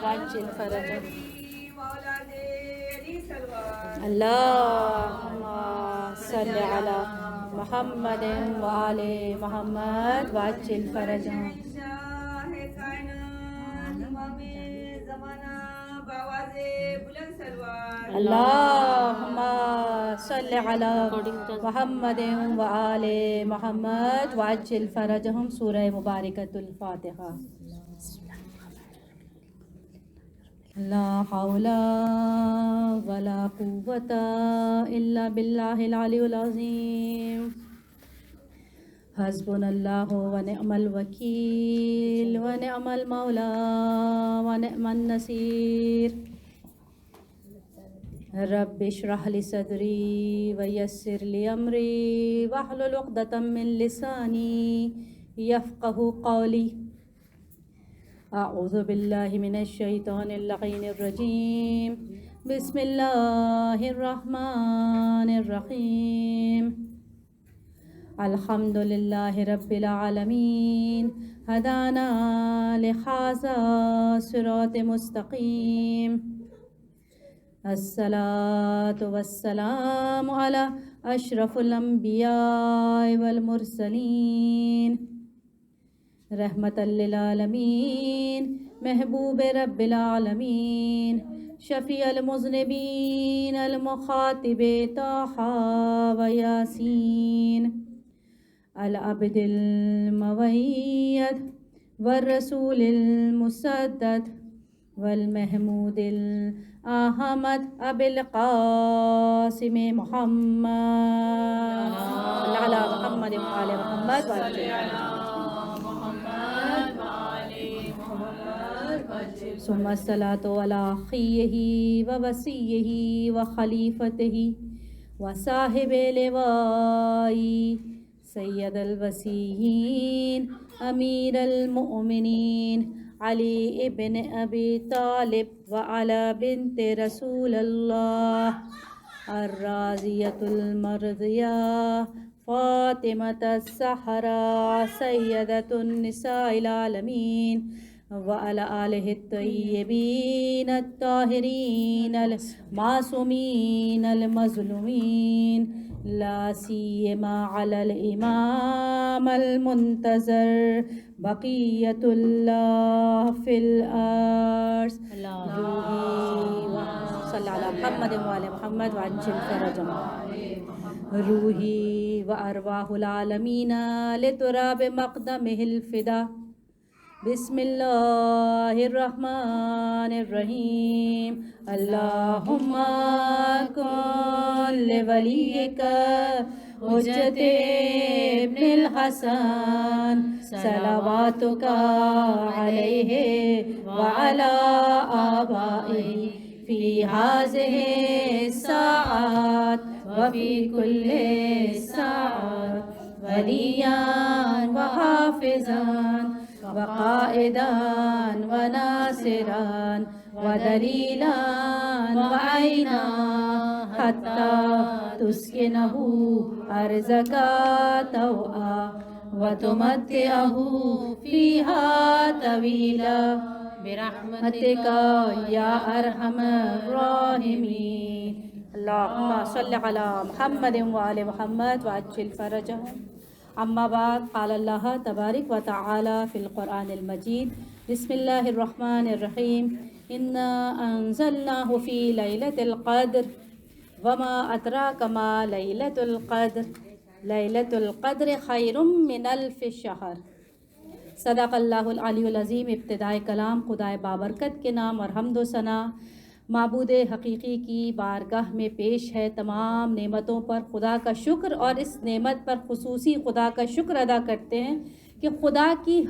وعجل فرجهم اللهم صل على محمد وآل محمد وعجل فرجهم اللهم صل على محمد وآل محمد وعجل فرجهم سورہ مبارکۃ الفاتحہ لا حول ولا قوة إلا بالله العلي العظيم حسبنا الله ونعم الوكيل ونعم المولى ونعم النصير رب اشرح لي صدري ويسر لي أمري واحلل عقدة من لساني يفقه قولي أعوذ بالله من الشيطان اللعين الرجيم بسم الله الرحمن الرحيم الحمد لله رب العالمين هدانا لهذا صراط مستقيم الصلاة والسلام على أشرف الأنبياء والمرسلين رحمة للعالمين محبوب رب العالمين شفيع المذنبين المخاطب طه وياسين العبد المؤيد والرسول المسدد والمحمود الأحمد أبي القاسم محمد على محمد وعلى محمد ثم الصلاة على أخيه ووصيه وخليفته وصاحب لواء سيد الوصيين أمير المؤمنين علي ابن أبي طالب وعلى بنت رسول الله الرازية المرضية فاطمة الزهراء سيدة النساء العالمين وعلى آله الطيبين الطاهرين المعصومين المظلومين لا سيما على الإمام المنتظر بقية الله في الأرض صلى على محمد وعلى محمد وعجل فرجهم روحي وأرواح العالمين لتراب مقدمه الفدا بسم الله الرحمن الرحيم اللهم كن لوليك حجة ابن الحسن صلواتك عليه وعلى آبائه في هذه الساعات وفي كل ساعة وليا وحافظا وقائدا وناصرا ودليلا وعينا حتى تسكنه أرزك طوعا وتمتعه فيها طويلا برحمتك يا أرحم الراحمين اللهم صل على محمد وآل محمد وعجل فرجهم اما بعد قال اللہ تبارک و تعالی فی القرآن المجید بسم اللہ الرحمن الرحیم انا انزلناہ فی لیلۃ القدر وما ادراک ما لیلۃ القدر لیلۃ القدر خیر من الف شہر صدق اللہ العلی العظیم ابتدائے کلام خدائے بابرکت کے نام اور حمد و ثنا معبود حقیقی کی بارگاہ میں پیش ہے تمام نعمتوں پر خدا کا شکر اور اس نعمت پر خصوصی خدا کا شکر ادا کرتے ہیں کہ خدا کی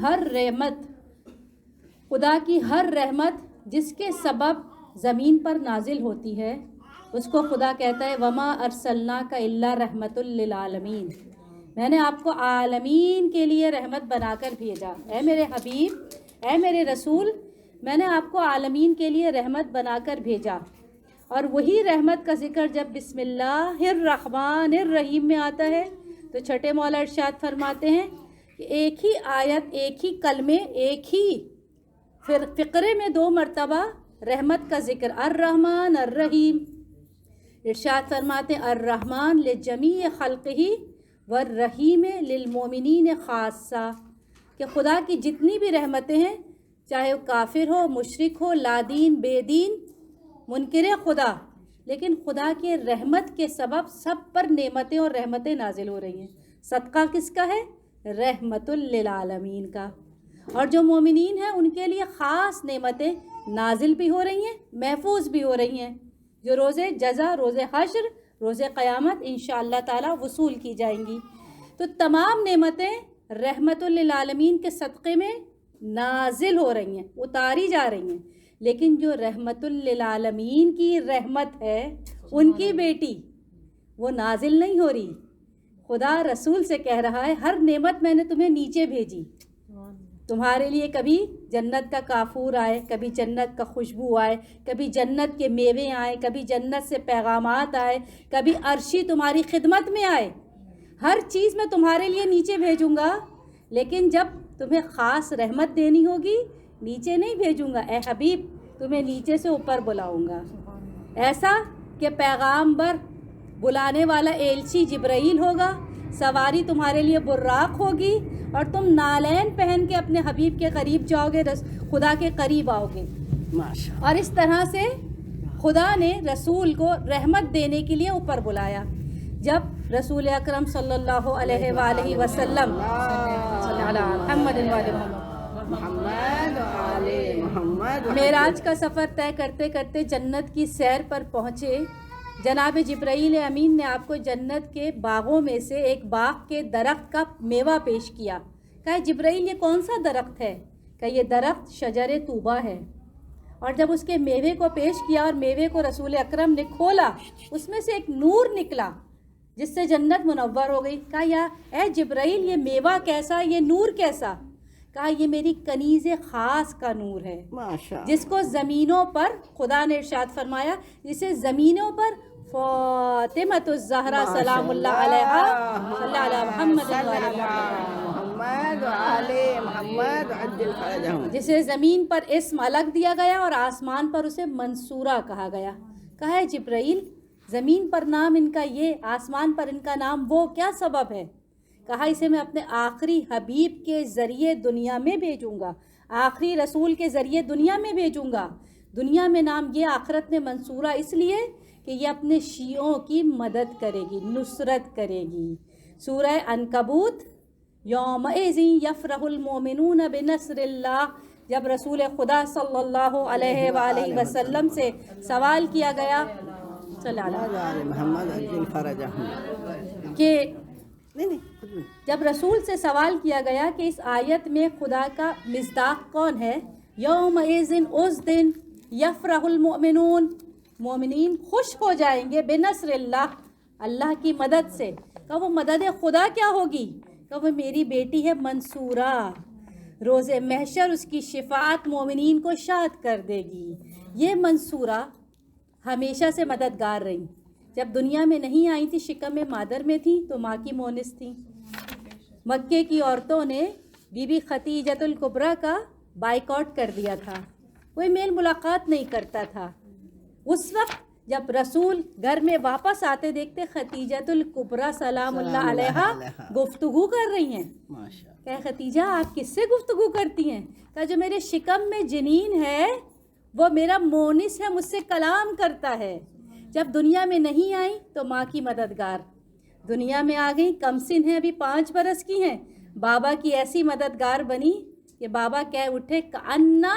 ہر رحمت جس کے سبب زمین پر نازل ہوتی ہے اس کو خدا کہتا ہے وما ارسلناک الا رحمت للعالمین میں نے آپ کو عالمین کے لیے رحمت بنا کر بھیجا اے میرے حبیب اے میرے رسول میں نے آپ کو عالمین کے لیے رحمت بنا کر بھیجا اور وہی رحمت کا ذکر جب بسم اللہ الرحمن الرحیم میں آتا ہے تو چھٹے مولا ارشاد فرماتے ہیں کہ ایک ہی آیت ایک ہی کلمے ایک ہی پھر فقرے میں 2 مرتبہ رحمت کا ذکر، الرحمن الرحیم. ارشاد فرماتے ہیں الرحمن لجمیع خلقہ والرحیم للمؤمنین خاصہ، کہ خدا کی جتنی بھی رحمتیں ہیں، چاہے وہ کافر ہو، مشرک ہو، لادین، بے دین، منکر خدا، لیکن خدا کے رحمت کے سبب سب پر نعمتیں اور رحمتیں نازل ہو رہی ہیں. صدقہ کس کا ہے؟ رحمت للعالمین کا. اور جو مومنین ہیں ان کے لیے خاص نعمتیں نازل بھی ہو رہی ہیں، محفوظ بھی ہو رہی ہیں، جو روز جزا، روز حشر، روز قیامت انشاءاللہ تعالی وصول کی جائیں گی. تو تمام نعمتیں رحمت للعالمین کے صدقے میں نازل ہو رہی ہیں، اتاری جا رہی ہیں. لیکن جو رحمت للعالمین کی رحمت ہے، ان کی بیٹی، وہ نازل نہیں ہو رہی. خدا رسول سے کہہ رہا ہے ہر نعمت میں نے تمہیں نیچے بھیجی. تمہارے لیے کبھی جنت کا کافور آئے، کبھی جنت کا خوشبو آئے، کبھی جنت کے میوے آئے، کبھی جنت سے پیغامات آئے، کبھی عرشی تمہاری خدمت میں آئے. ہر چیز میں تمہارے لیے نیچے بھیجوں گا، لیکن جب تمہیں خاص رحمت دینی ہوگی نیچے نہیں بھیجوں گا. اے حبیب تمہیں نیچے سے اوپر بلاؤں گا، ایسا کہ پیغامبر بلانے والا ایلچی جبرائیل ہوگا، سواری تمہارے لیے براق ہوگی، اور تم نالین پہن کے اپنے حبیب کے قریب جاؤ گے، خدا کے قریب آؤ گے. اور اس طرح سے خدا نے رسول کو رحمت دینے کے لیے اوپر بلایا. جب رسول اکرم صلی اللہ علیہ وآلہ وسلم معراج کا سفر طے کرتے کرتے جنت کی سیر پر پہنچے، جناب جبرائیل امین نے آپ کو جنت کے باغوں میں سے ایک باغ کے درخت کا میوہ پیش کیا. کہا جبرائیل یہ کون سا درخت ہے؟ کہ یہ درخت شجر طوبہ ہے. اور جب اس کے میوے کو پیش کیا اور میوے کو رسول اکرم نے کھولا، اس میں سے ایک نور نکلا جس سے جنت منور ہو گئی. کہا یا اے جبرائیل یہ میوہ کیسا، یہ نور کیسا؟ کہا یہ میری کنیز خاص کا نور ہے، جس کو زمینوں پر خدا نے ارشاد فرمایا، جسے زمینوں پر فاطمہ الزہرا سلام اللہ علیہا صلی اللہ محمد، جسے زمین پر اسم الگ دیا گیا اور آسمان پر اسے منصورہ کہا گیا. کہا ہے جبرائیل زمین پر نام ان کا یہ، آسمان پر ان کا نام وہ، کیا سبب ہے؟ کہا اسے میں اپنے آخری حبیب کے ذریعے دنیا میں بھیجوں گا، آخری رسول کے ذریعے دنیا میں بھیجوں گا. دنیا میں نام یہ، آخرت میں منصورہ اس لیے کہ یہ اپنے شیعوں کی مدد کرے گی، نصرت کرے گی. سورہ عنکبوت یومئذ یفرح المؤمنون بنصر اللہ. جب رسول خدا صلی اللہ علیہ وآلہ وسلم سے سوال کیا گیا کہ جب رسول سے سوال کیا گیا کہ اس آیت میں خدا کا مصداق کون ہے، یومئذ اس دن یفرح المؤمنون، مومنین خوش ہو جائیں گے، بنصر اللہ، اللہ کی مدد سے. کہ وہ مدد خدا کیا ہوگی؟ کہ وہ میری بیٹی ہے منصورہ، روز محشر اس کی شفاعت مومنین کو شاد کر دے گی. یہ منصورہ ہمیشہ سے مددگار رہی. جب دنیا میں نہیں آئی تھی، شکم مادر میں تھی تو ماں کی مونس تھی. مکے کی عورتوں نے بی بی خدیجۃ الکبریٰ کا بائیکاٹ کر دیا تھا، کوئی میل ملاقات نہیں کرتا تھا. اس وقت جب رسول گھر میں واپس آتے دیکھتے خدیجۃ الکبریٰ سلام اللہ علیہا گفتگو کر رہی ہیں. کہ خدیجہ آپ کس سے گفتگو کرتی ہیں؟ کہ جو میرے شکم میں جنین ہے وہ میرا مونس ہے، مجھ سے کلام کرتا ہے. جب دنیا میں نہیں آئی تو ماں کی مددگار، دنیا میں آ گئی، کم سن ہیں، ابھی 5 برس کی ہیں، بابا کی ایسی مددگار بنی کہ بابا کہہ اٹھے کأنہا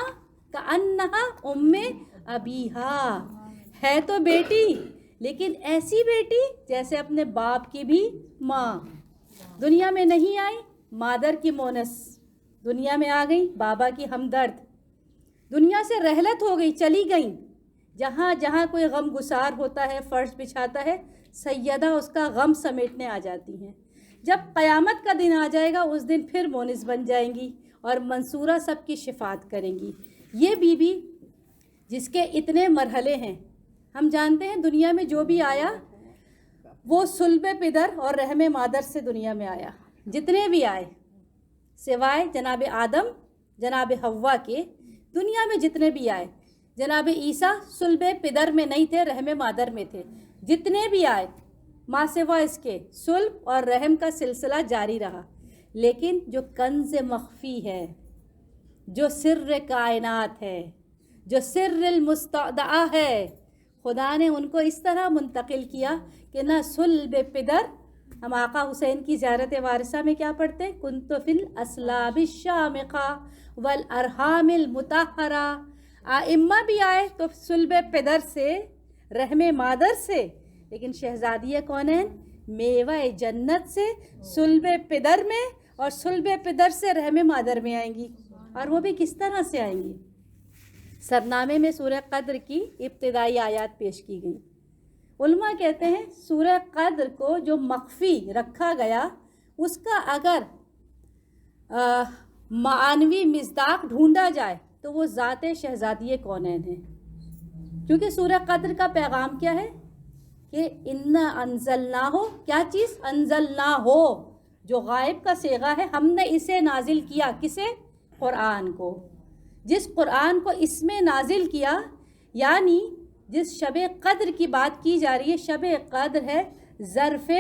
ام ابیہا، ہے تو بیٹی لیکن ایسی بیٹی جیسے اپنے باپ کی بھی ماں. دنیا میں نہیں آئی، مادر کی مونس، دنیا میں آ گئی، بابا کی ہمدرد. دنیا سے رحلت ہو گئی، چلی گئیں. جہاں جہاں کوئی غم گسار ہوتا ہے، فرش بچھاتا ہے، سیدہ اس کا غم سمیٹنے آ جاتی ہیں. جب قیامت کا دن آ جائے گا اس دن پھر مونس بن جائیں گی اور منصورہ سب کی شفاعت کریں گی. یہ بی بی جس کے اتنے مرحلے ہیں، ہم جانتے ہیں دنیا میں جو بھی آیا وہ صلب پدر اور رحم مادر سے دنیا میں آیا. جتنے بھی آئے سوائے جناب آدم، جناب حوا کے، دنیا میں جتنے بھی آئے، جناب عیسیٰ صلب پدر میں نہیں تھے، رحم مادر میں تھے، جتنے بھی آئے ماں سوا اس کے صلب اور رحم کا سلسلہ جاری رہا، لیکن جو کنز مخفی ہے، جو سر کائنات ہے، جو سر المستودع ہے، خدا نے ان کو اس طرح منتقل کیا کہ نہ صلب پدر، ہم آقا حسین کی زیارت وارثہ میں کیا پڑھتے ہیں؟ کنت فی الاسلاب الشامخہ والارحام المطہرہ، ائمہ بھی آئے تو صلب پدر سے، رحم مادر سے، لیکن شہزادی کونین میوہ جنت سے صلب پدر میں، اور صلب پدر سے رحم مادر میں آئیں گی، اور وہ بھی کس طرح سے آئیں گی؟ سرنامے میں سورہ قدر کی ابتدائی آیات پیش کی گئی۔ علماء کہتے ہیں سورہ قدر کو جو مخفی رکھا گیا، اس کا اگر معنوی مصداق ڈھونڈا جائے تو وہ ذات شہزادی کونین ہے، کیونکہ سورہ قدر کا پیغام کیا ہے کہ انا انزلناہ، کیا چیز؟ انزلناہ، جو غائب کا صیغہ ہے، ہم نے اسے نازل کیا، کسے؟ قرآن کو۔ جس قرآن کو اس میں نازل کیا، یعنی جس شب قدر کی بات کی جا رہی ہے، شب قدر ہے ظرف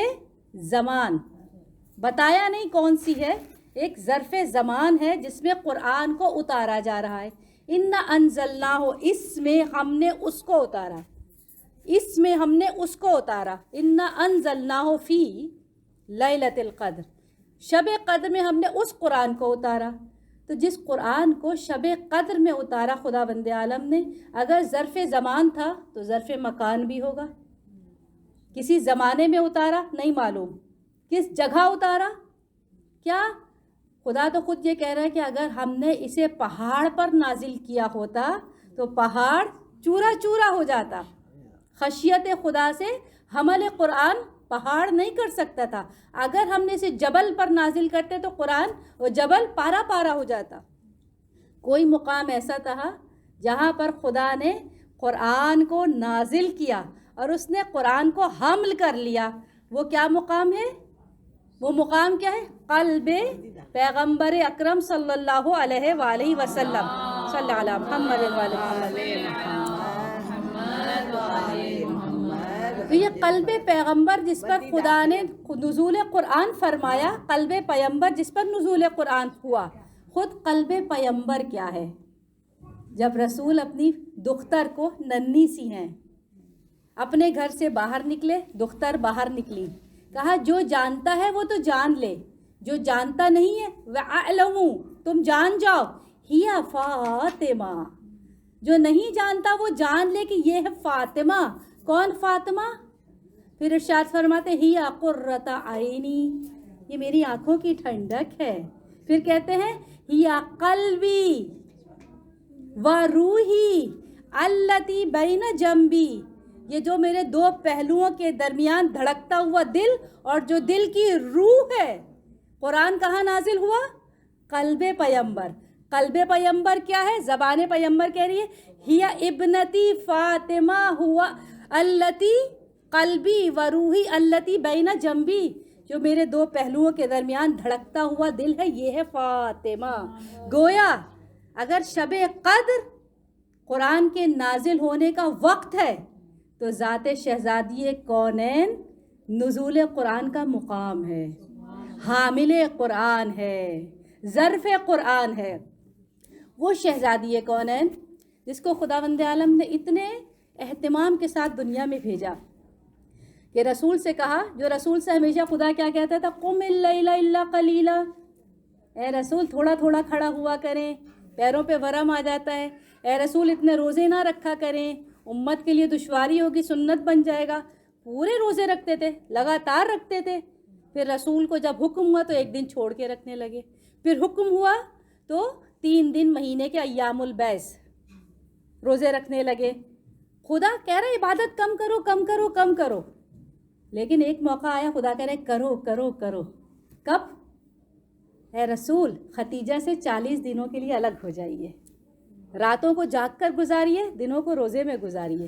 زمان، بتایا نہیں کون سی ہے، ایک ظرف زمان ہے جس میں قرآن کو اتارا جا رہا ہے۔ انا انزلناہ، اس میں ہم نے اس کو اتارا، اس میں ہم نے اس کو اتارا۔ انا انزلناہ فی لیلۃ القدر، شب قدر میں ہم نے اس قرآن کو اتارا۔ تو جس قرآن کو شب قدر میں اتارا خدا بند عالم نے، اگر ظرف زمان تھا تو ظرف مکان بھی ہوگا، کسی زمانے میں اتارا نہیں معلوم، کس جگہ اتارا، کیا؟ خدا تو خود یہ کہہ رہا ہے کہ اگر ہم نے اسے پہاڑ پر نازل کیا ہوتا تو پہاڑ چورا چورا ہو جاتا۔ خشیت خدا سے حمل قرآن پہاڑ نہیں کر سکتا تھا، اگر ہم نے اسے جبل پر نازل کرتے تو قرآن وہ جبل پارا پارا ہو جاتا۔ کوئی مقام ایسا تھا جہاں پر خدا نے قرآن کو نازل کیا اور اس نے قرآن کو حمل کر لیا، وہ کیا مقام ہے؟ وہ مقام کیا ہے؟ قلب پیغمبر اکرم صلی اللہ علیہ وآلہ وسلم، صلی اللہ علیہ محمد تو یہ قلب پیغمبر جس پر خدا نے نزول قرآن فرمایا، قلب پیغمبر جس پر نزول قرآن ہوا، خود قلب پیغمبر کیا ہے؟ جب رسول اپنی دختر کو، ننھی سی ہیں، اپنے گھر سے باہر نکلے، دختر باہر نکلی، کہا جو جانتا ہے وہ تو جان لے، جو جانتا نہیں ہے وَأَعْلَمُوا، تم جان جاؤ، ہِیَ فاطمہ، جو نہیں جانتا وہ جان لے کہ یہ ہے فاطمہ۔ کون فاطمہ؟ پھر ارشاد فرماتے ہِیَ قُرَّةُ عَيْنِی، یہ میری آنکھوں کی ٹھنڈک ہے۔ پھر کہتے ہیں ہِیَ قلبی وروحی التی بین جنبی، یہ جو میرے دو پہلوؤں کے درمیان دھڑکتا ہوا دل اور جو دل کی روح ہے۔ قرآن کہاں نازل ہوا؟ قلب پیغمبر۔ قلب پیغمبر کیا ہے؟ زبان پیغمبر کہہ رہی ہے ہی ابنتی فاطمہ ہوا التی قلبی وروحی التی بین جنبی، جو میرے دو پہلوؤں کے درمیان دھڑکتا ہوا دل ہے، یہ ہے فاطمہ۔ گویا اگر شب قدر قرآن کے نازل ہونے کا وقت ہے تو ذات شہزادی کونین نزول قرآن کا مقام ہے، حامل قرآن ہے، ظرف قرآن ہے۔ وہ شہزادی کونین جس کو خداوند عالم نے اتنے اہتمام کے ساتھ دنیا میں بھیجا کہ رسول سے کہا، جو رسول سے ہمیشہ خدا کیا کہتا تھا؟ قم اللیل الا قلیلا، اے رسول تھوڑا تھوڑا کھڑا ہوا کریں، پیروں پہ ورم آ جاتا ہے، اے رسول اتنے روزے نہ رکھا کریں، امت کے لیے دشواری ہوگی، سنت بن جائے گا۔ پورے روزے رکھتے تھے، لگاتار رکھتے تھے۔ پھر رسول کو جب حکم ہوا تو ایک دن چھوڑ کے رکھنے لگے، پھر حکم ہوا تو 3 دن مہینے کے ایام البیس روزے رکھنے لگے۔ خدا کہہ رہا ہے عبادت کم کرو کم کرو کم کرو، لیکن ایک موقع آیا خدا کہہ رہے کرو کرو کرو۔ کب؟ اے رسول ختیجہ سے 40 دنوں کے لیے الگ ہو جائیے، راتوں کو جاگ کر گزاریے، دنوں کو روزے میں گزاریے۔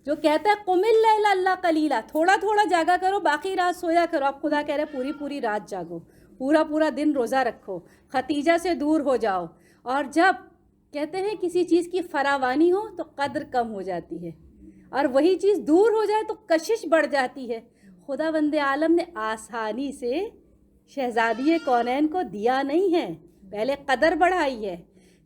جو کہتا ہے قم اللیل الا قلیلا، تھوڑا تھوڑا جاگا کرو، باقی رات سویا کرو، اب خدا کہہ رہے پوری پوری رات جاگو، پورا پورا دن روزہ رکھو، ختیجہ سے دور ہو جاؤ۔ اور جب کہتے ہیں کسی چیز کی فراوانی ہو تو قدر کم ہو جاتی ہے، اور وہی چیز دور ہو جائے تو کشش بڑھ جاتی ہے۔ خدا بند عالم نے آسانی سے شہزادی کونین کو دیا نہیں ہے، پہلے قدر بڑھائی ہے۔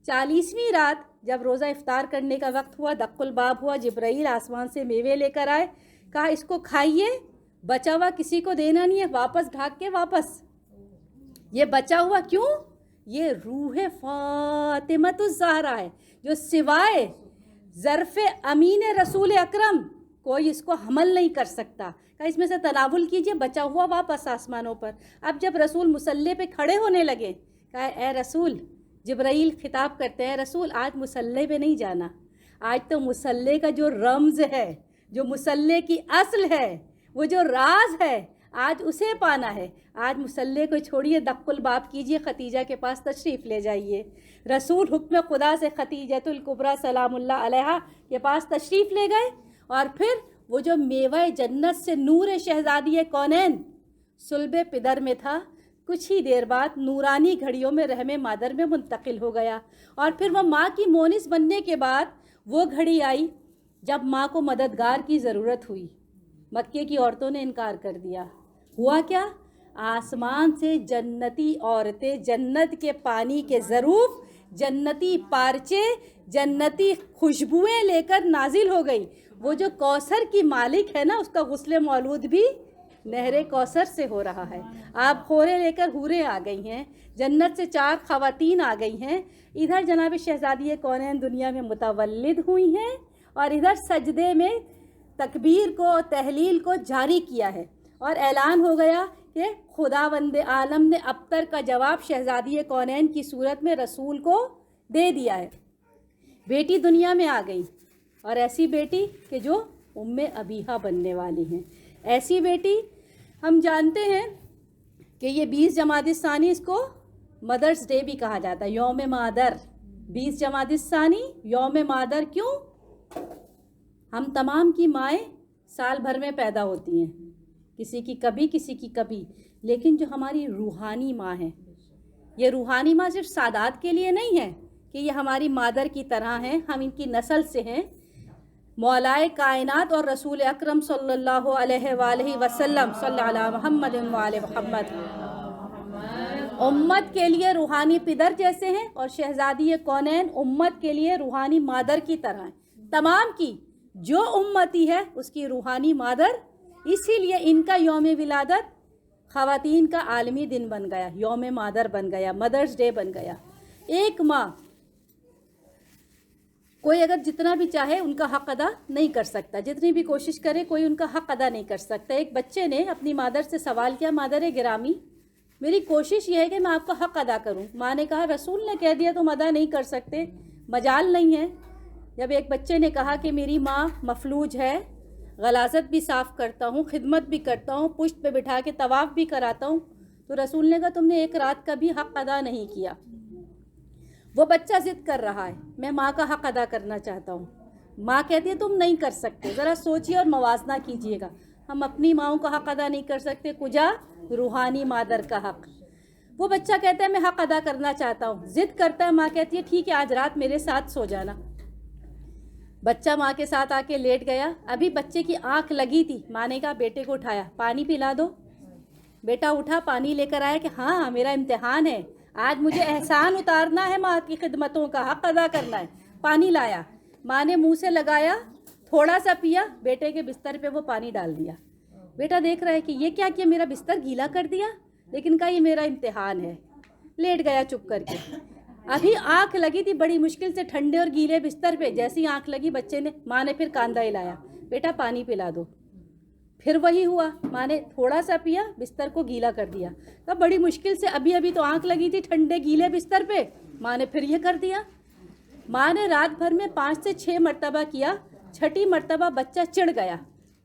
40ویں رات جب روزہ افطار کرنے کا وقت ہوا، دق الباب ہوا، جبرائیل آسمان سے میوے لے کر آئے، کہا اس کو کھائیے، بچا ہوا کسی کو دینا نہیں ہے، واپس ڈھاک کے واپس۔ یہ بچا ہوا کیوں؟ یہ روح فاطمۃ الزہرا ہے جو سوائے ظرف امین رسول اکرم کوئی اس کو حمل نہیں کر سکتا، کہا اس میں سے تناول کیجئے، بچا ہوا واپس آسمانوں پر۔ اب جب رسول مصلی پہ کھڑے ہونے لگے، کہا اے رسول، جبرائیل خطاب کرتے ہیں رسول آج مصلی پہ نہیں جانا، آج تو مصلی کا جو رمز ہے، جو مصلی کی اصل ہے، وہ جو راز ہے، آج اسے پانا ہے۔ آج مصلی کو چھوڑیے، دق الباب کیجئے، خدیجہ کے پاس تشریف لے جائیے۔ رسول حکم خدا سے خدیجۃ الکبریٰ سلام اللہ علیہا کے پاس تشریف لے گئے، اور پھر وہ جو میوہ جنت سے نور شہزادی کونین صلب پدر میں تھا، کچھ ہی دیر بعد نورانی گھڑیوں میں رحم مادر میں منتقل ہو گیا، اور پھر وہ ماں کی مونس بننے کے بعد وہ گھڑی آئی جب ماں کو مددگار کی ضرورت ہوئی۔ مکے کی عورتوں نے انکار کر دیا۔ ہوا کیا؟ آسمان سے جنتی عورتیں جنت کے پانی کے ظروف، جنتی پارچے، جنتی خوشبوئیں لے کر نازل ہو گئی۔ وہ جو کوثر کی مالک ہے نا، اس کا غسل مولود بھی نہر کوثر سے ہو رہا ہے۔ آپ خورے لے کر حوریں آ گئی ہیں، جنت سے 4 خواتین آ گئی ہیں، ادھر جناب شہزادی کونین دنیا میں متولد ہوئی ہیں، اور ادھر سجدے میں تکبیر کو، تحلیل کو جاری کیا ہے، اور اعلان ہو گیا کہ خداوند عالم نے ابتر کا جواب شہزادی کونین کی صورت میں رسول کو دے دیا ہے۔ بیٹی دنیا میں آ گئی، اور ایسی بیٹی کہ جو ام ابیہا بننے والی ہیں۔ ایسی بیٹی ہم جانتے ہیں کہ یہ 20 جمادی الثانی، اس کو مدرس ڈے بھی کہا جاتا ہے، یوم مادر۔ 20 جمادی الثانی یوم مادر کیوں؟ ہم تمام کی مائیں سال بھر میں پیدا ہوتی ہیں، کسی کی کبھی، کسی کی کبھی، لیکن جو ہماری روحانی ماں ہے، یہ روحانی ماں صرف سادات کے لیے نہیں ہے کہ یہ ہماری مادر کی طرح ہیں، ہم ان کی نسل سے ہیں۔ مولائے کائنات اور رسول اکرم صلی اللہ علیہ وآلہ وسلم، صلی اللہ علیہ محمد وآلہ محمد، امت کے لیے روحانی پدر جیسے ہیں، اور شہزادی کونین امت کے لیے روحانی مادر کی طرح ہیں۔ تمام کی جو امتی ہے اس کی روحانی مادر، اسی لیے ان کا یوم ولادت خواتین کا عالمی دن بن گیا، یوم مادر بن گیا، مدرس ڈے بن گیا۔ ایک ماں کوئی اگر جتنا بھی چاہے ان کا حق ادا نہیں کر سکتا، جتنی بھی کوشش کرے کوئی ان کا حق ادا نہیں کر سکتا۔ ایک بچے نے اپنی مادر سے سوال کیا، مادر گرامی میری کوشش یہ ہے کہ میں آپ کا حق ادا کروں۔ ماں نے کہا رسول نے کہہ دیا تم ادا نہیں کر سکتے، مجال نہیں ہے۔ جب ایک بچے نے کہا کہ میری ماں مفلوج ہے، غلاظت بھی صاف کرتا ہوں، خدمت بھی کرتا ہوں، پشت پہ بٹھا کے طواف بھی کراتا ہوں، تو رسول نے کہا تم نے ایک رات کا بھی حق ادا نہیں کیا۔ وہ بچہ ضد کر رہا ہے میں ماں کا حق ادا کرنا چاہتا ہوں، ماں کہتی ہے تم نہیں کر سکتے، ذرا سوچیے اور موازنہ کیجئے گا، ہم اپنی ماؤں کا حق ادا نہیں کر سکتے، کجا روحانی مادر کا حق۔ وہ بچہ کہتا ہے میں حق ادا کرنا چاہتا ہوں، ضد کرتا ہے، ماں کہتی ہے ٹھیک ہے آج رات میرے ساتھ سو جانا۔ بچہ ماں کے ساتھ آ کے لیٹ گیا، ابھی بچے کی آنکھ لگی تھی، ماں نے کہا بیٹے کو اٹھایا، پانی پلا دو۔ بیٹا اٹھا، پانی لے کر آیا کہ ہاں میرا امتحان ہے، آج مجھے احسان اتارنا ہے، ماں کی خدمتوں کا حق ادا کرنا ہے۔ پانی لایا، ماں نے منہ سے لگایا، تھوڑا سا پیا، بیٹے کے بستر پہ وہ پانی ڈال دیا۔ بیٹا دیکھ رہا ہے کہ یہ کیا کیا، میرا بستر گیلا کر دیا، لیکن کہا یہ میرا امتحان ہے، لیٹ گیا چپ کر کے۔ ابھی آنکھ لگی تھی بڑی مشکل سے ٹھنڈے اور گیلے بستر پہ، جیسی آنکھ لگی بچے نے، ماں نے پھر کاندھا ہلایا، بیٹا پانی پلا دو۔ پھر وہی ہوا، ماں نے تھوڑا سا پیا، بستر کو گیلا کر دیا، کہا بڑی مشکل سے، ابھی تو آنکھ لگی تھی ٹھنڈے گیلے بستر پہ، ماں نے پھر یہ کر دیا۔ ماں نے رات بھر میں 5 سے 6 مرتبہ کیا، 6ٹھی مرتبہ بچہ چڑ گیا،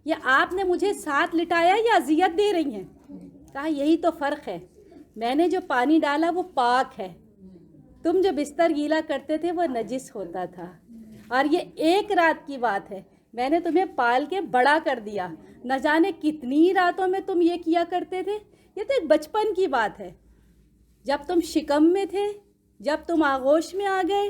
یہ آپ نے مجھے ساتھ لٹایا یا اذیت دے رہی ہیں؟ کہا یہی تو فرق ہے، میں نے جو پانی ڈالا وہ پاک ہے، تم جو بستر گیلا کرتے تھے وہ نجس ہوتا تھا، اور یہ ایک رات کی بات ہے، میں نے تمہیں پال کے بڑا کر دیا، نہ جانے کتنی راتوں میں تم یہ کیا کرتے تھے۔ یہ تو ایک بچپن کی بات ہے، جب تم شکم میں تھے، جب تم آغوش میں آ گئے،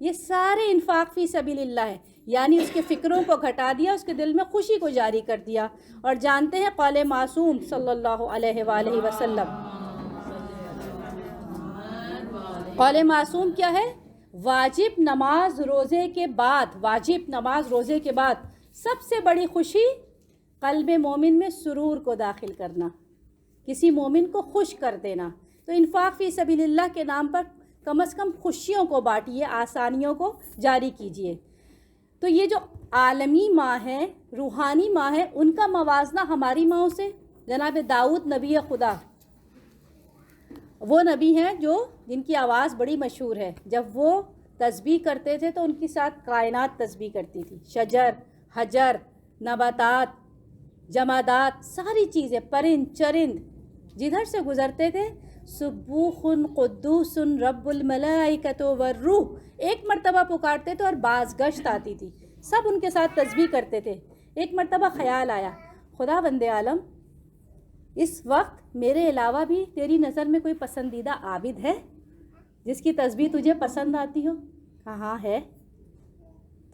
یہ سارے انفاق فی سبیل اللہ ہے، یعنی اس کے فکروں کو گھٹا دیا، اس کے دل میں خوشی کو جاری کر دیا. اور جانتے ہیں قول معصوم صلی اللہ علیہ وآلہ وسلم، قول معصوم کیا ہے؟ واجب نماز روزے کے بعد، واجب نماز روزے کے بعد سب سے بڑی خوشی قلب مومن میں سرور کو داخل کرنا، کسی مومن کو خوش کر دینا. تو انفاق فی سبیل اللہ کے نام پر کم از کم خوشیوں کو بانٹیے، آسانیوں کو جاری کیجیے. تو یہ جو عالمی ماں ہے، روحانی ماں ہے، ان کا موازنہ ہماری ماؤں سے. جناب داؤد نبی خدا، وہ نبی ہیں جن کی آواز بڑی مشہور ہے. جب وہ تسبیح کرتے تھے تو ان کے ساتھ کائنات تسبیح کرتی تھی، شجر، حجر، نباتات، جمادات، ساری چیزیں، پرند چرند جدھر سے گزرتے تھے سبوح قدوس رب الملائکۃ والروح، ایک مرتبہ پکارتے تھے اور باز گشت آتی تھی، سب ان کے ساتھ تسبیح کرتے تھے. ایک مرتبہ خیال آیا، خدا بند عالم، اس وقت میرے علاوہ بھی تیری نظر میں کوئی پسندیدہ عابد ہے جس کی تسبیح تجھے پسند آتی ہو؟ کہا ہاں ہے،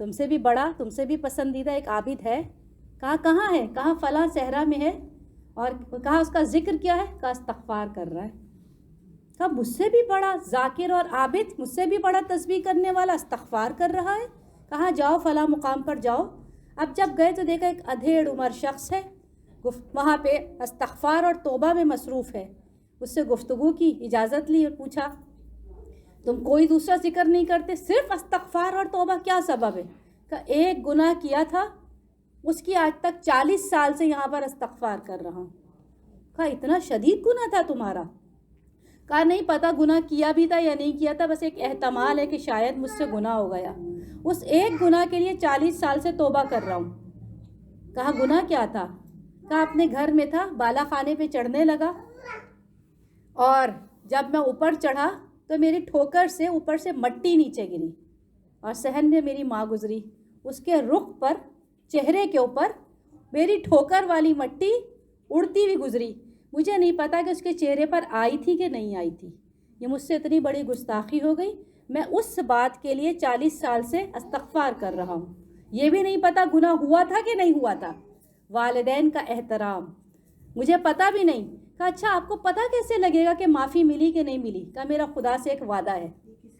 تم سے بھی بڑا، تم سے بھی پسندیدہ ایک عابد ہے. کہاں ہے؟ کہاں فلاں صحرا میں ہے. اور کہا اس کا ذکر کیا ہے؟ کہا استغفار کر رہا ہے. کہا مجھ سے بھی بڑا ذاکر اور عابد، مجھ سے بھی بڑا تسبیح کرنے والا استغفار کر رہا ہے. کہا جاؤ فلاں مقام پر جاؤ. اب جب گئے تو دیکھا ایک ادھیڑ عمر شخص ہے، وہاں پہ استغفار اور توبہ میں مصروف ہے. اس سے گفتگو کی، اجازت لی اور پوچھا تم کوئی دوسرا ذکر نہیں کرتے، صرف استغفار اور توبہ، کیا سبب ہے؟ کہ ایک گناہ کیا تھا، اس کی آج تک 40 سال سے یہاں پر استغفار کر رہا ہوں. کہا اتنا شدید گناہ تھا تمہارا؟ کہا نہیں پتہ گناہ کیا بھی تھا یا نہیں کیا تھا، بس ایک احتمال ہے کہ شاید مجھ سے گناہ ہو گیا. اس ایک گناہ کے لیے 40 سال سے توبہ کر رہا ہوں. کہا گناہ کیا تھا؟ کہا اپنے گھر میں تھا، بالا خانے پہ چڑھنے لگا، اور جب میں اوپر چڑھا تو میری ٹھوکر سے اوپر سے مٹی نیچے گری، اور صحن میں میری ماں گزری. اس کے رخ پر، چہرے کے اوپر میری ٹھوکر والی مٹی اڑتی ہوئی گزری. مجھے نہیں پتا کہ اس کے چہرے پر آئی تھی کہ نہیں آئی تھی. یہ مجھ سے اتنی بڑی گستاخی ہو گئی، میں اس بات کے لیے 40 سال سے استغفار کر رہا ہوں. یہ بھی نہیں پتا گناہ ہوا تھا کہ نہیں ہوا تھا. والدین کا احترام مجھے پتا بھی نہیں. کہا اچھا آپ کو پتا کیسے لگے گا کہ معافی ملی کہ نہیں ملی؟ کہا میرا خدا سے ایک وعدہ ہے.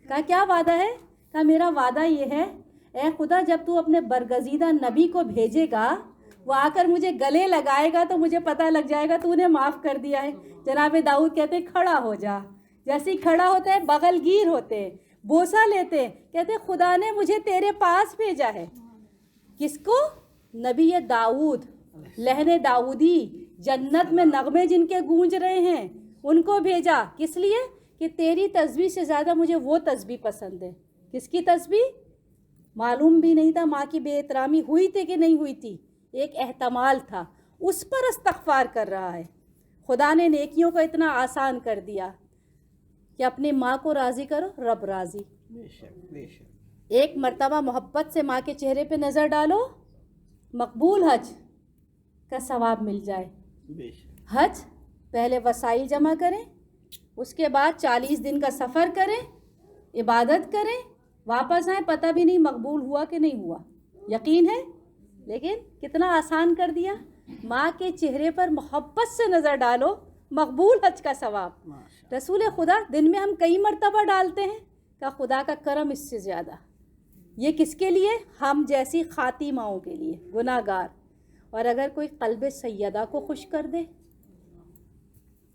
کہا کیا وعدہ ہے؟ کہا میرا وعدہ یہ ہے، اے خدا جب تو اپنے برگزیدہ نبی کو بھیجے گا، وہ آ کر مجھے گلے لگائے گا تو مجھے پتہ لگ جائے گا تو نے معاف کر دیا ہے. جناب داؤد کہتے کھڑا ہو جا. جیسے ہی کھڑا ہوتا ہے بغل گیر ہوتے، بوسہ لیتے، کہتے خدا نے مجھے تیرے پاس بھیجا ہے. کس کو؟ نبی داؤد، لہن داؤدی، جنت میں نغمے جن کے گونج رہے ہیں، ان کو بھیجا. کس لیے؟ کہ تیری تسبیح سے زیادہ مجھے وہ تسبیح پسند ہے. کس کی تسبیح؟ معلوم بھی نہیں تھا ماں کی بے احترامی ہوئی تھی کہ نہیں ہوئی تھی، ایک احتمال تھا، اس پر استغفار کر رہا ہے. خدا نے نیکیوں کو اتنا آسان کر دیا کہ اپنی ماں کو راضی کرو، رب راضی. ایک مرتبہ محبت سے ماں کے چہرے پہ نظر ڈالو، مقبول حج کا ثواب مل جائے. حج پہلے وسائل جمع کریں، اس کے بعد 40 دن کا سفر کریں، عبادت کریں، واپس آئیں، پتہ بھی نہیں مقبول ہوا کہ نہیں ہوا. یقین ہے؟ لیکن کتنا آسان کر دیا. ماں کے چہرے پر محبت سے نظر ڈالو، مقبول حج کا ثواب. رسول خدا دن میں ہم کئی مرتبہ ڈالتے ہیں. کہ خدا کا کرم اس سے زیادہ. یہ کس کے لیے؟ ہم جیسی خاتی ماؤں کے لیے، گناہ گار. اور اگر کوئی قلب سیدہ کو خوش کر دے،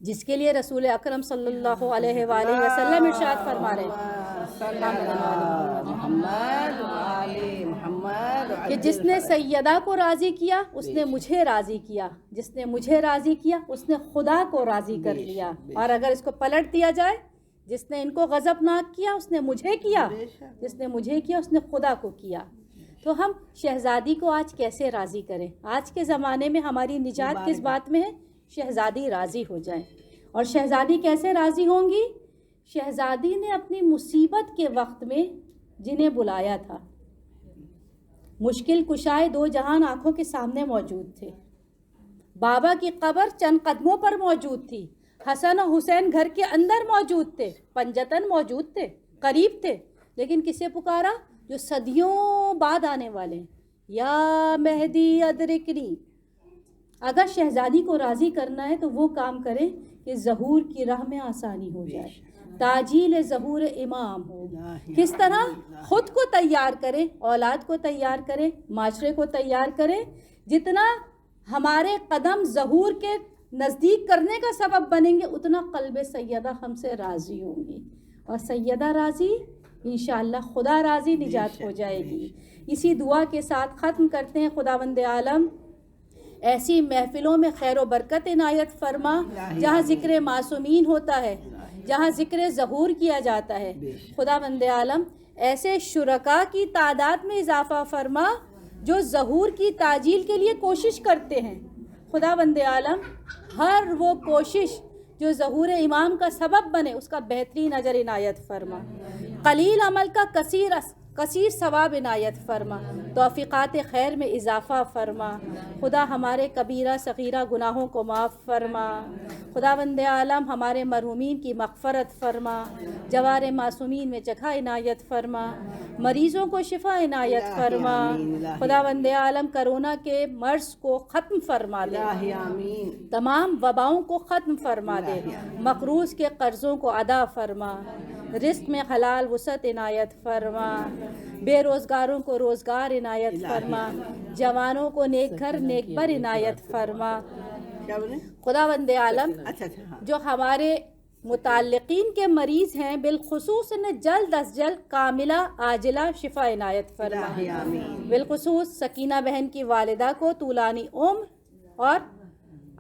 جس کے لیے رسول اکرم صلی اللہ علیہ وآلہ وسلم ارشاد فرما رہے ہیں کہ جس نے سیدہ کو راضی کیا اس نے مجھے راضی کیا، جس نے مجھے راضی کیا اس نے خدا کو راضی کر لیا. اور اگر اس کو پلٹ دیا جائے، جس نے ان کو غضبناک کیا اس نے مجھے کیا، جس نے مجھے کیا اس نے خدا کو کیا. تو ہم شہزادی کو آج کیسے راضی کریں؟ آج کے زمانے میں ہماری نجات کس بات میں ہے؟ شہزادی راضی ہو جائیں. اور شہزادی کیسے راضی ہوں گی؟ شہزادی نے اپنی مصیبت کے وقت میں جنہیں بلایا تھا، مشکل کشائے دو جہان آنکھوں کے سامنے موجود تھے، بابا کی قبر چند قدموں پر موجود تھی، حسن و حسین گھر کے اندر موجود تھے، پنجتن موجود تھے، قریب تھے. لیکن کسے پکارا؟ جو صدیوں بعد آنے والے ہیں. یا مہدی ادرکنی. اگر شہزادی کو راضی کرنا ہے تو وہ کام کریں کہ ظہور کی راہ میں آسانی ہو جائے، تاجیل ظہور امام ہو. کس طرح؟ خود کو تیار کریں، اولاد کو تیار کریں، معاشرے کو تیار کریں. جتنا ہمارے قدم ظہور کے نزدیک کرنے کا سبب بنیں گے اتنا قلب سیدہ ہم سے راضی ہوں گی، اور سیدہ راضی انشاءاللہ خدا راضی، نجات ہو جائے گی. اسی دعا کے ساتھ ختم کرتے ہیں. خداوند عالم ایسی محفلوں میں خیر و برکت عنایت فرما جہاں ذکر معصومین ہوتا ہے، جہاں ذکر ظہور کیا جاتا ہے. خداوند عالم ایسے شرکاء کی تعداد میں اضافہ فرما جو ظہور کی تعجیل کے لیے کوشش کرتے ہیں. خداوند عالم ہر وہ کوشش جو ظہور امام کا سبب بنے اس کا بہترین اجر عنایت فرما. قلیل عمل کا کثیر ثواب عنایت فرما. توفیقات خیر میں اضافہ فرما. خدا ہمارے کبیرہ صغیرہ گناہوں کو معاف فرما. خداوند عالم ہمارے مرحومین کی مغفرت فرما. جوار معصومین میں جگہ عنایت فرما. مریضوں کو شفا عنایت فرما. خداوند عالم کرونا کے مرض کو ختم فرما دے. تمام وباؤں کو ختم فرما دے. مقروض کے قرضوں کو ادا فرما. رزق میں حلال وسعت عنایت فرما. بے روزگاروں کو روزگار عنایت فرما. جوانوں کو نیک گھر نیک بر عنایت فرما. خداوند عالم جو ہمارے متعلقین کے مریض ہیں بالخصوص انہیں جلد از جلد کاملہ عاجلہ شفا عنایت فرما. بالخصوص سکینہ بہن کی والدہ کو طولانی عمر اور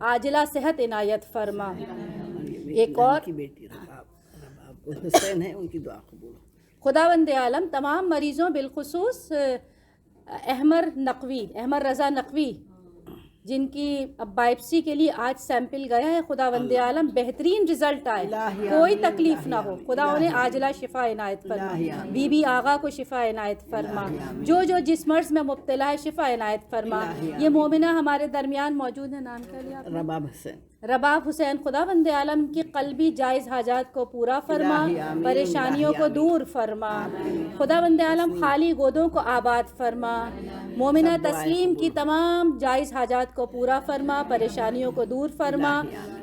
عاجلہ صحت عنایت فرما. ایک اور حسین ہے، ان کی دعا قبول. خداوند عالم تمام مریضوں بالخصوص احمد رضا نقوی جن کی اب بائپسی کے لیے آج سیمپل گیا ہے، خداوند عالم بہترین رزلٹ آئے، کوئی تکلیف نہ ہو. خدا انہیں عاجلہ شفا عنایت فرما. بی بی آغا کو شفا عنایت فرما. جو جس مرض میں مبتلا ہے شفا عنایت فرما. یہ مومنہ ہمارے درمیان موجود ہے، نام کیا لیا؟ رباب حسین. خداوند عالم کی قلبی جائز حاجات کو پورا فرما، پریشانیوں کو دور فرما. خداوند عالم خالی گودوں کو آباد فرما. مومنہ تسلیم کی تمام جائز حاجات کو پورا فرما، پریشانیوں کو دور فرما.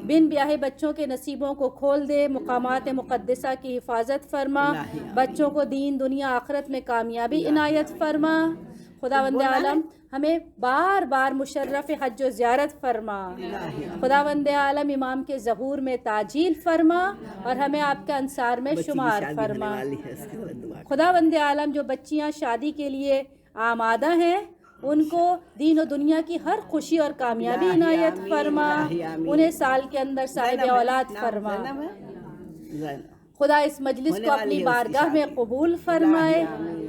بن بیاہے بچوں کے نصیبوں کو کھول دے. مقامات مقدسہ کی حفاظت فرما. بچوں کو دین دنیا آخرت میں کامیابی عنایت فرما. خداوند عالم ہمیں بار بار مشرف حج و زیارت فرما. خداوند عالم امام کے ظہور میں تاجیل فرما اور ہمیں آپ کے انصار میں شمار فرما. خداوند عالم جو بچیاں شادی کے لیے آمادہ ہیں ان کو دین و دنیا کی ہر خوشی اور کامیابی عنایت فرما. انہیں سال کے اندر صاحب اولاد فرما. خدا اس مجلس کو اپنی بارگاہ میں قبول فرمائے.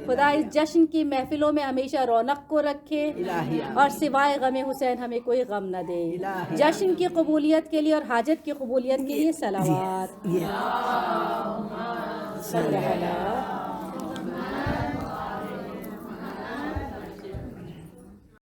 خدا اس جشن کی محفلوں میں ہمیشہ رونق کو رکھے اور سوائے غم حسین ہمیں کوئی غم نہ دے. جشن کی قبولیت کے لیے اور حاجت کی قبولیت کے لیے صلوات.